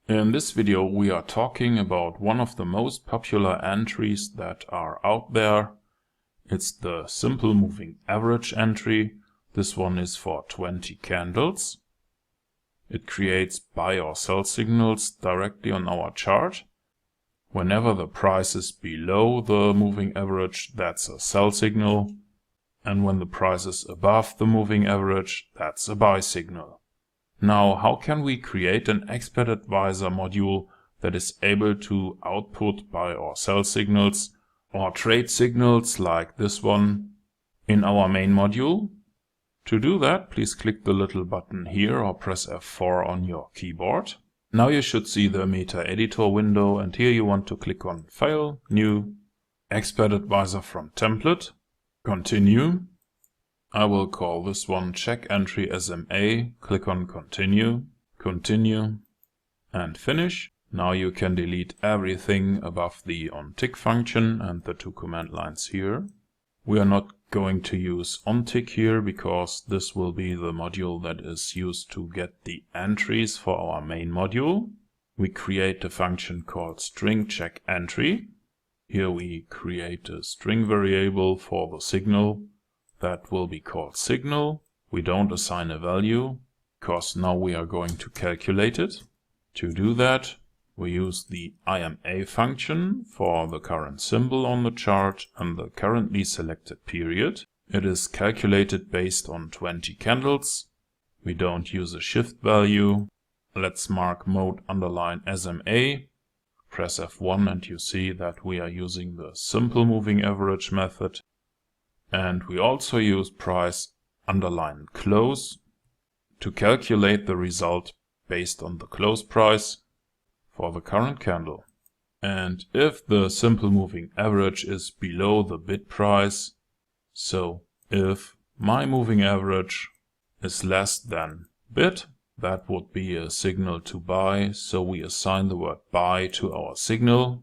In this video we are talking about one of the most popular entries that are out there. It's the simple moving average entry. This one is for 20 candles. It creates buy or sell signals directly on our chart. Whenever the price is below the moving average, that's a sell signal. And when the price is above the moving average, that's a buy signal. Now, how can we create an Expert Advisor module that is able to output buy or sell signals or trade signals like this one in our main module? To do that, please click the little button here or press F4 on your keyboard. Now you should see the MetaEditor window, and here you want to click on File, New, Expert Advisor from Template, Continue. I will call this one Check Entry SMA, click on Continue, Continue, and Finish. Now you can delete everything above the onTick function and the two command lines here. We are not going to use onTick here because this will be the module that is used to get the entries for our main module. We create a function called string check entry. Here we create a string variable for the signal that will be called signal. We don't assign a value because now we are going to calculate it. To do that, we use the IMA function for the current symbol on the chart and the currently selected period. It is calculated based on 20 candles. We don't use a shift value. Let's mark mode underline SMA. Press F1 and you see that we are using the simple moving average method. And we also use price underline close to calculate the result based on the close price for the current candle. And if the simple moving average is below the bid price, so if my moving average is less than bid, that would be a signal to buy, so we assign the word buy to our signal.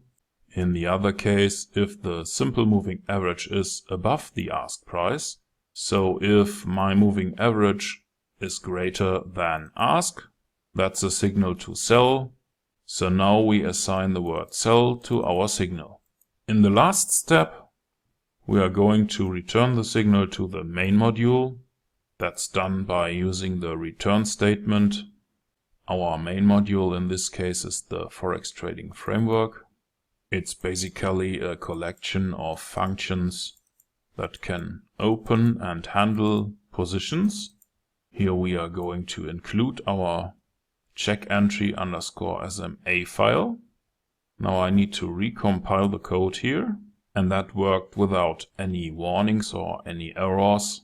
In the other case, if the simple moving average is above the ask price, so if my moving average is greater than ask, that's a signal to sell. So now we assign the word sell to our signal. In the last step, we are going to return the signal to the main module. That's done by using the return statement. Our main module in this case is the Forex Trading Framework. It's basically a collection of functions that can open and handle positions. Here we are going to include our check entry underscore SMA file. Now I need to recompile the code here, and that worked without any warnings or any errors.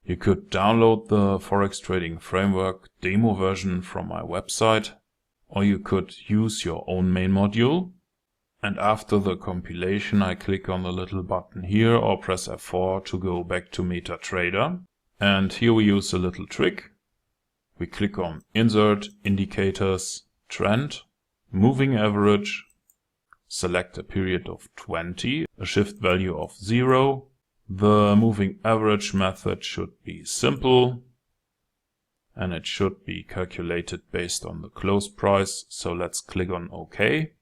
You could download the Forex Trading Framework demo version from my website, or you could use your own main module. And after the compilation, I click on the little button here or press F4 to go back to MetaTrader. And here we use a little trick. We click on Insert, Indicators, Trend, Moving Average, select a period of 20, a shift value of 0. The moving average method should be simple, and it should be calculated based on the close price. So let's click on OK.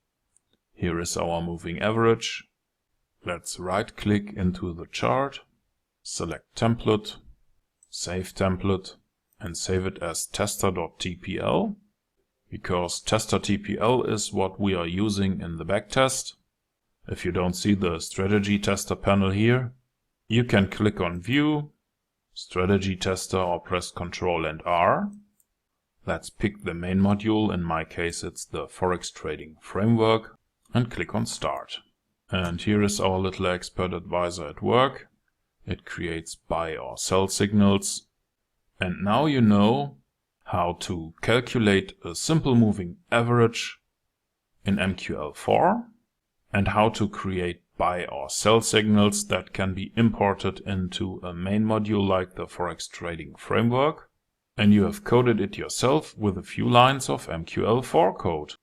Here is our moving average. Let's right click into the chart, select template, save template, and save it as tester.tpl, because tester.tpl is what we are using in the backtest. If you don't see the strategy tester panel here, you can click on View, Strategy Tester, or press Ctrl and R. Let's pick the main module. In my case, it's the Forex Trading Framework, and click on Start. And here is our little Expert Advisor at work. It creates buy or sell signals. And now you know how to calculate a simple moving average in MQL4 and how to create buy or sell signals that can be imported into a main module like the Forex Trading Framework. And you have coded it yourself with a few lines of MQL4 code.